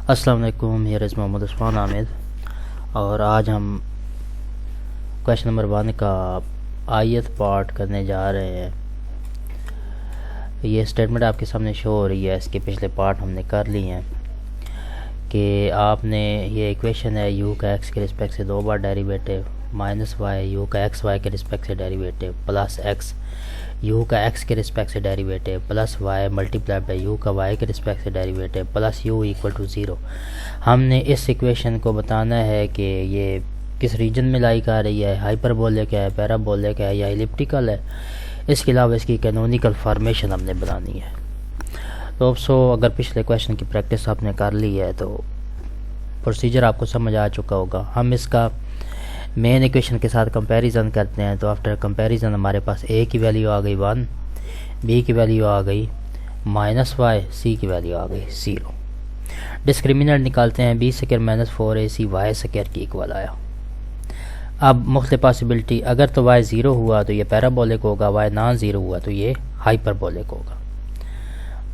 अस्सलाम वालेकुम, here is Mohammad Usman Aamir और आज हम क्वेश्चन नंबर 1 का आयत पार्ट करने जा रहे हैं। ये स्टेटमेंट आपके सामने शो हो रही है, इसके पिछले पार्ट हमने कर लिए हैं कि आपने ये इक्वेशन है u का x के रिस्पेक्ट से 2 बार डेरिवेटिव माइनस वाई u का x y के रिस्पेक्ट से डेरिवेटिव प्लस x u का x के रिस्पेक्ट से derivative plus y multiply by u का y के रिस्पेक्ट से derivative plus u equal to 0। हमने इस इक्वेशन को बताना है कि ये किस रीजन में लाई आ रही है, हाइपरबोलिक है, पैराबोलिक है या इलिप्टिकल है। इसके अलावा इसकी कैनोनिकल फॉर्मेशन हमने बनानी है। तो अगर पिछले क्वेश्चन की प्रैक्टिस आपने कर ली है तो प्रोसीजर आपको समझ आ चुका होगा। हम इसका मेन इक्वेशन के साथ कंपैरिजन करते हैं। तो आफ्टर कंपैरिजन हमारे पास a की वैल्यू आ गई 1, b की वैल्यू आ गई -y, c की वैल्यू आ गई 0। डिस्क्रिमिनेंट निकालते हैं, b square minus 4ac y square की इक्वल आया। अब मुख्तलिफ पॉसिबिलिटी, अगर तो y 0 हुआ तो ये पैराबोलिक होगा, y नॉन 0 हुआ तो ये हाइपरबोलिक होगा।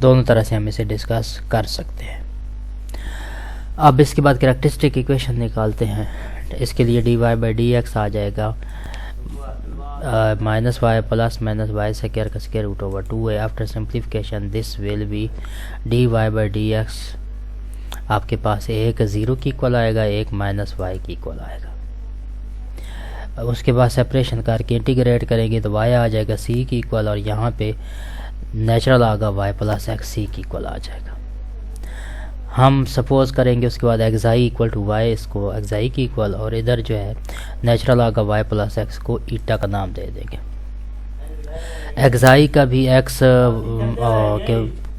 दोनों तरह से हम इसे डिस्कस कर सकते हैं। अब इसके बाद कैरेक्टरिस्टिक इक्वेशन निकालते हैं। इसके लिए dy बाई डी एक्स आ जाएगा minus Y plus minus Y square का स्क्वायर रूट ओवर 2 है। After simplification this will be dy by D X आपके पास एक 0 की इक्वल आएगा, एक माइनस वाई की इक्वल आएगा। उसके बाद सेपरेशन करके इंटीग्रेट करेंगे तो y आ जाएगा c की इक्वल और यहाँ पे नेचुरल आगा y प्लस एक्स सी की इक्वल आ जाएगा। हम सपोज करेंगे उसके बाद एक्साई इक्वल टू वाई, इसको एक्साई की इक्वल, और इधर जो है नेचुरल आगा y प्लस एक्स को ईटा का नाम दे देंगे। एक्साई का भी x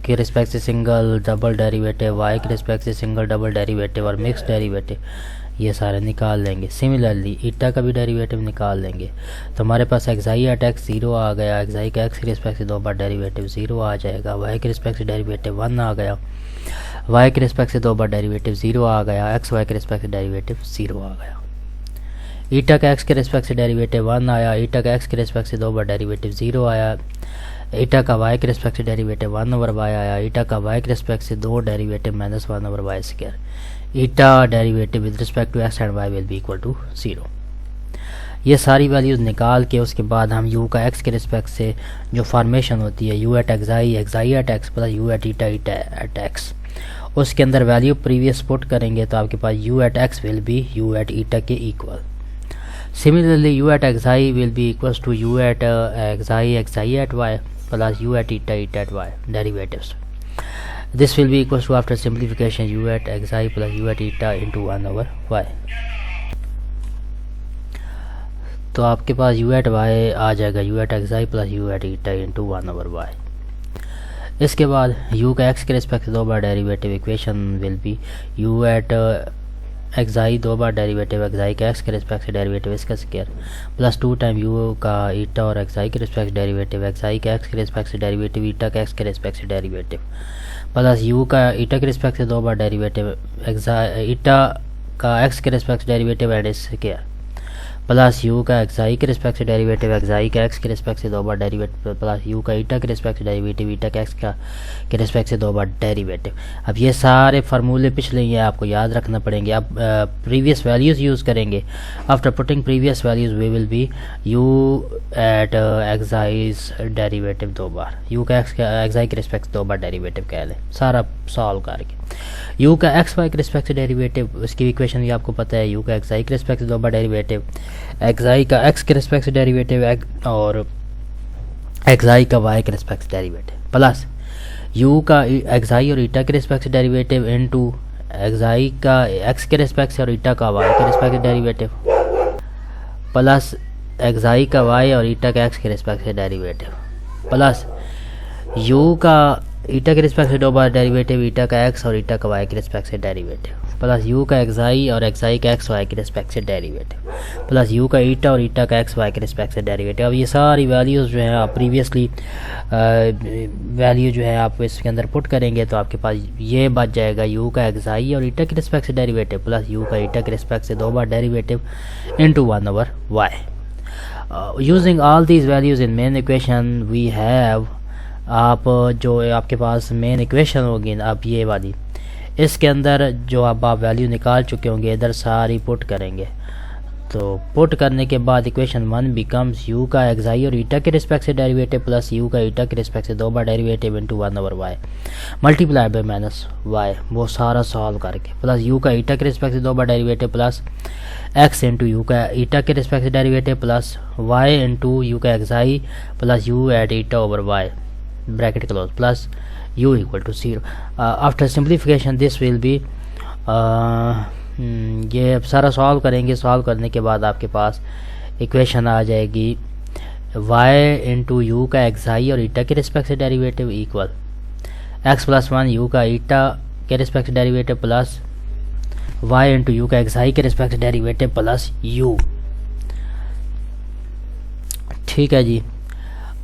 के रिस्पेक्ट से सिंगल डबल डेरिवेटिव, y के रिस्पेक्ट से सिंगल डबल डेरिवेटिव और मिक्स डेरिवेटिव ये सारे निकाल लेंगे। सिमिलरली ईटा का भी डेरिवेटिव निकाल लेंगे। तो हमारे पास एक्साई एट एक्स 0 आ गया, एक्साई का x के रिस्पेक्ट से 2 बार डेरिवेटिव 0 आ जाएगा, y के रिस्पेक्ट से डेरिवेटिव 1 आ गया, y के रिस्पेक्ट से 2 बार डेरिवेटिव 0 आ गया, एक्स वाई के रिस्पेक्ट से डेरिवेटिव 0 आ गया। ईटा का x के रिस्पेक्ट से डेरिवेटिव 1 आया, ईटा का x के रिस्पेक्ट से 2 बार डेरिवेटिव 0 आया, ईटा का y के रिस्पेक्ट से डेरिवेटिव 1 ओवर y आया, ईटा का y के रिस्पेक्ट से 2 derivative minus 1 over y square. Eta derivative with respect to x and y will be equal to 0। ये सारी वैल्यूज़ निकाल के उसके बाद हम u का x के रिस्पेक्ट से जो फॉर्मेशन होती है u at xi, xi at x plus u at eta, eta at x, उसके अंदर वैल्यू प्रीवियस पुट करेंगे तो आपके पास u at x will be u at eta के equal. Similarly u at xi will be equals to u at xi, xi at y plus u at eta, eta at y derivatives. This will be equals to after simplification u at xi plus u at eta into 1 over y। तो आपके पास u at y आ जाएगा u at xi plus u at eta into 1 over y। इसके बाद u का x के respect से 2 बार derivative equation will be u at xi 2 बार डेरिवेटिव xi का x के रिस्पेक्ट से डेरिवेटिव इसका स्क्वायर प्लस 2 टाइम u का ईटा और xi के रिस्पेक्ट डेरिवेटिव, xi का x के रिस्पेक्ट से डेरिवेटिव, ईटा का x के रिस्पेक्ट से डेरिवेटिव प्लस u का ईटा के रिस्पेक्ट से 2 बार डेरिवेटिव, ईटा का x के रिस्पेक्ट से derivative and square plus u का xi के रिस्पेक्ट से डेरिवेटिव, xi का x के रिस्पेक्ट से 2 बार डेरिवेटिव प्लस u का ईटा के रिस्पेक्ट से डेरिवेटिव, ईटा का x के रिस्पेक्ट से 2 बार डेरिवेटिव। अब ये सारे फार्मूले पिछले ये आपको याद रखना पड़ेंगे। अब प्रीवियस वैल्यूज़ यूज़ करेंगे। After putting previous values we will be u at excise derivative 2 बार, u का एक्साई के रिस्पेक्ट से 2 बार डेरिवेटिव कह लें सारा सॉल्व करके। u का एक्स वाई के रिस्पेक्ट से डेरिवेटिव, उसकी इक्वेशन भी आपको पता है, u का एक्साई के रिस्पेक्ट से 2 बार डेरिवेटिव, एक्साई का x के रिस्पेक्ट से डेरिवेटिव और एक्साई का y के रिस्पेक्ट से डेरिवेटिव प्लस u का एक्साई और ईटा के रिस्पेक्ट से डेरिवेटिव इनटू एक्साई का x के रिस्पेक्ट से और ईटा का y के रिस्पेक्ट से डेरिवेटिव प्लस एक्साई का y और ईटा का x के रिस्पेक्ट से डेरिवेटिव प्लस u का ईटा के रिस्पेक्ट से 2 बार डेरिवेटिव, ईटा का x और ईटा का y के रिस्पेक्ट से डेरिवेटिव प्लस u का एक्साई और एक्साई का x y के रिस्पेक्ट से डेरिवेटिव प्लस u का ईटा और ईटा का x y के रिस्पेक्ट से डेरिवेटिव। अब ये सारी वैल्यूज़ जो हैं आप प्रीवियसली वैल्यू जो है आप इसके अंदर पुट करेंगे तो आपके पास ये बच जाएगा u का एक्साई और ईटा के रिस्पेक्ट से डेरिवेटिव प्लस u का ईटा के रिस्पेक्ट से 2 बार derivative into 1 over y। Using all these values in main equation we have, आप जो आपके पास मेन इक्वेशन होगी अब ये वाली, इसके अंदर जो अब आप वैल्यू निकाल चुके होंगे इधर सारी पुट करेंगे। तो पुट करने के बाद इक्वेशन 1 बिकम्स यू का एक्साई और ईटा के रिस्पेक्ट से डेरिवेटिव प्लस यू का ईटा के रिस्पेक्ट से 2 बार derivative into 1/y multiply by minus Y, वो सारा सॉल्व करके, प्लस यू का ईटा के रिस्पेक्ट से 2 बार derivative plus X into U का ईटा के रिस्पेक्ट से derivative plus Y into U का xi plus you at eta over Y bracket close plus u equal to 0। After simplification this will be, ये अब सारा solve करेंगे। Solve करने के बाद आपके पास इक्वेशन आ जाएगी y इंटू यू का एक्साई और ईटा के रिस्पेक्ट से derivative equal x plus 1 you का ईटा के रिस्पेक्ट से derivative plus y into U का एक्साई के रिस्पेक्ट से डेरिवेटिव प्लस u। ठीक है जी,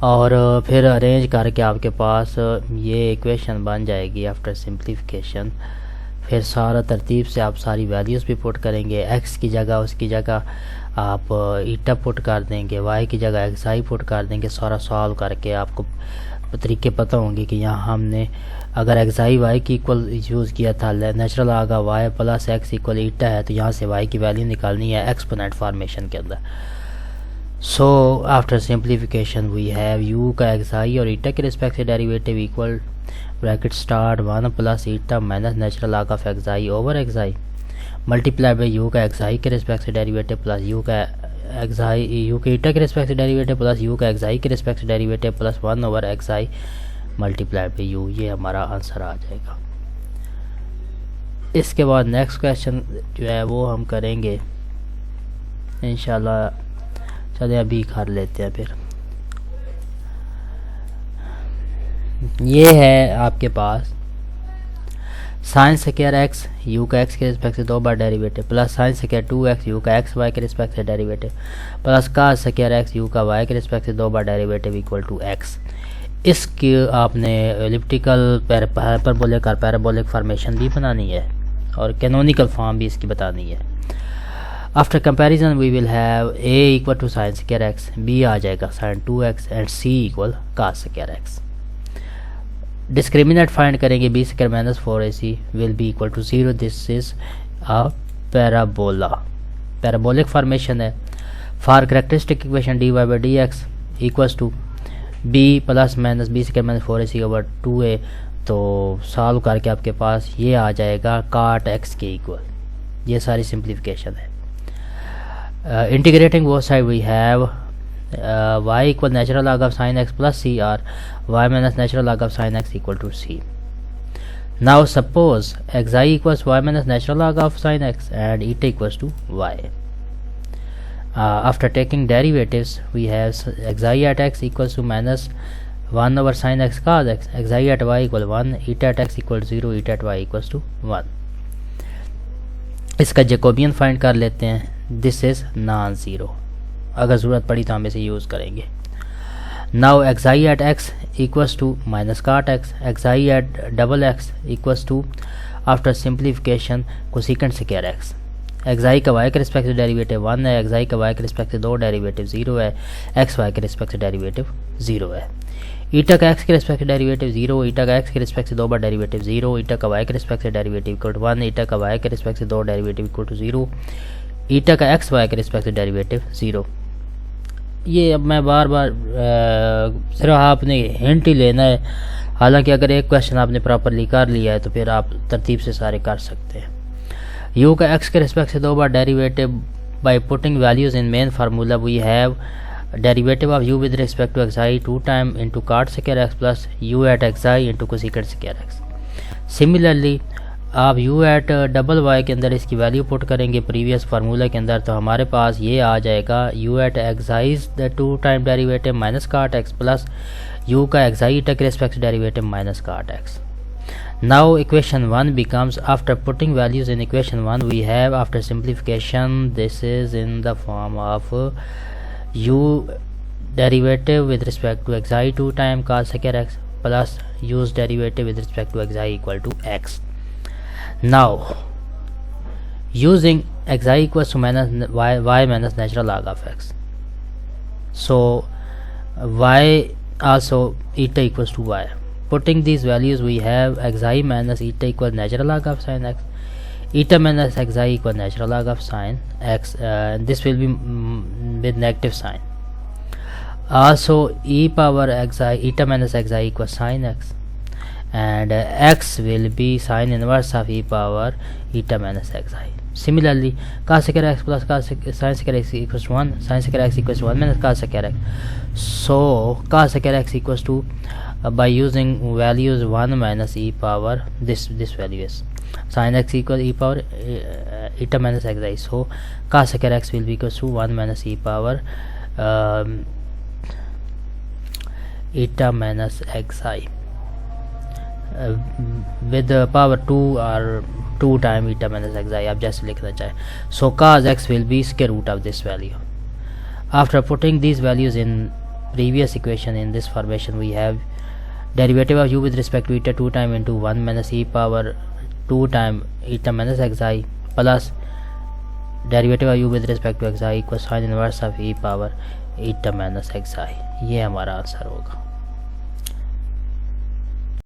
और फिर अरेंज करके आपके पास ये इक्वेशन बन जाएगी आफ्टर सिंप्लीफिकेशन। फिर सारा तरतीब से आप सारी वैल्यूज़ भी पुट करेंगे, x की जगह उसकी जगह आप ईटा पुट कर देंगे, y की जगह xi पुट कर देंगे। सारा सॉल्व करके आपको तरीके पता होंगे कि यहाँ हमने अगर xi y की इक्वल यूज़ किया था, नेचुरल आगा y प्लस x इक्वल ईटा है, तो यहाँ से y की वैल्यू निकालनी है एक्सपोनेंट फॉर्मेशन के अंदर। So after simplification we have u का xi और ईटा के रिस्पेक्ट से derivative equal bracket start 1 plus eta minus natural log of xi over xi multiply by U का xi के रिस्पेक्ट से डेरिवेटिव प्लस यू का यू के eta के रिस्पेक्ट से डेरिवेटिव प्लस यू का xi के रिस्पेक्ट से derivative plus 1 over xi multiply by U. ये हमारा आंसर आ जाएगा। इसके बाद नेक्स्ट क्वेश्चन जो है वो हम करेंगे इंशाल्लाह। चलिए अभी कर लेते हैं। फिर ये है आपके पास साइन स्क्वायर एक्स यू का एक्स के रिस्पेक्ट से 2 बार derivative plus sine square 2x u का एक्स वाई के रिस्पेक्ट से derivative plus cos square x u का वाई के रिस्पेक्ट से 2 बार डेरिवेटिव इक्वल टू एक्स। इसकी आपने एलिप्टिकल पैराबोलिक और पैराबोलिक फॉर्मेशन भी बनानी है और कैनोनिकल फॉर्म भी इसकी बतानी है। After comparison we will have a equal to sine square x, b आ जाएगा sine 2x and c equal cos square x. Discriminant find करेंगे b square minus 4ac will be equal to 0। This is a parabola, parabolic formation है। For characteristic equation dy by D x equals to b plus minus b square minus 4ac over 2a, तो solve करके आपके पास ये आ जाएगा काट x के equal. ये सारी सिंप्लीफिकेशन है। Integrating both side we have y equal natural log of sin x plus c or y minus natural log of sin x equal to c. Now suppose xi equals y minus natural log of sin x and eta equals to y. After taking derivatives we have xi at x equals to minus 1 over sin x cos x, xi at y equal 1, eta at x equal 0, eta at y equals to 1. इसका Jacobian find कर लेते हैं। This is non zero, अगर ज़रूरत पड़ी तो हम इसे यूज़ करेंगे। Now xi at x equals to minus cot x, xi at double x equals to after simplification cosecant square x। xi का y के रिस्पेक्ट से डेरिवेटिव 1 है, xi का y के रिस्पेक्ट से 2 डेरिवेटिव 0 है, xy के रिस्पेक्ट से डेरिवेटिव 0 है। ईटा का x के रिस्पेक्ट से डेरिवेटिव 0, ईटा का x के रिस्पेक्ट से 2 बार डेरिवेटिव 0, ईटा का y के रिस्पेक्ट से डेरिवेटिव इक्वल टू 1, ईटा का y के रिस्पेक्ट से 2 डेरिवेटिव इक्वल टू 0, ईटा का एक्स वाई के रिस्पेक्ट से डेरिवेटिव 0। ये अब मैं बार बार सिर्फ आपने हिंट ही लेना है, हालांकि अगर एक क्वेश्चन आपने प्रॉपरली कर लिया है तो फिर आप तरतीब से सारे कर सकते हैं। यू का एक्स के रिस्पेक्ट से 2 बार derivative by putting values in main formula we have derivative of u with respect to xi 2 time into cot square x plus you at xi into cosecant square x. Similarly आप u at double y के अंदर इसकी value put करेंगे previous formula के अंदर, तो हमारे पास ये आ जाएगा u at xi the 2 time derivative minus cot x plus u का xi तक respect derivative minus cot x। Now equation 1 becomes after putting values in equation 1 we have after simplification this is in the form of u derivative with respect to xi 2 time cos square x plus u's derivative with respect to xi equal to x. Now using xi equals to minus y minus natural log of x, so y also eta equals to y, putting these values we have xi minus eta equals natural log of sin x, eta minus xi equals natural log of sin x, this will be with negative sign. Also e power xi eta minus xi equals sin x, and x will be sin inverse of e power eta minus xi. Similarly, cos square x plus sin square x equals 1, sin square x equals 1 minus cos square x. So cos square x equals to by using values 1 minus e power this value is sin x equals e power eta minus xi. So cos square x will be equals to 1 minus e power eta minus xi with the power 2 or 2 times eta minus xi आप जैसे लिखना चाहे. So cos x will be square root of this value. After putting these values in previous equation in this formation, we have derivative of u with respect to eta 2 times into 1 minus e power 2 times eta minus xi plus derivative of u with respect to xi equals sin inverse of e power eta minus xi. ये हमारा answer होगा.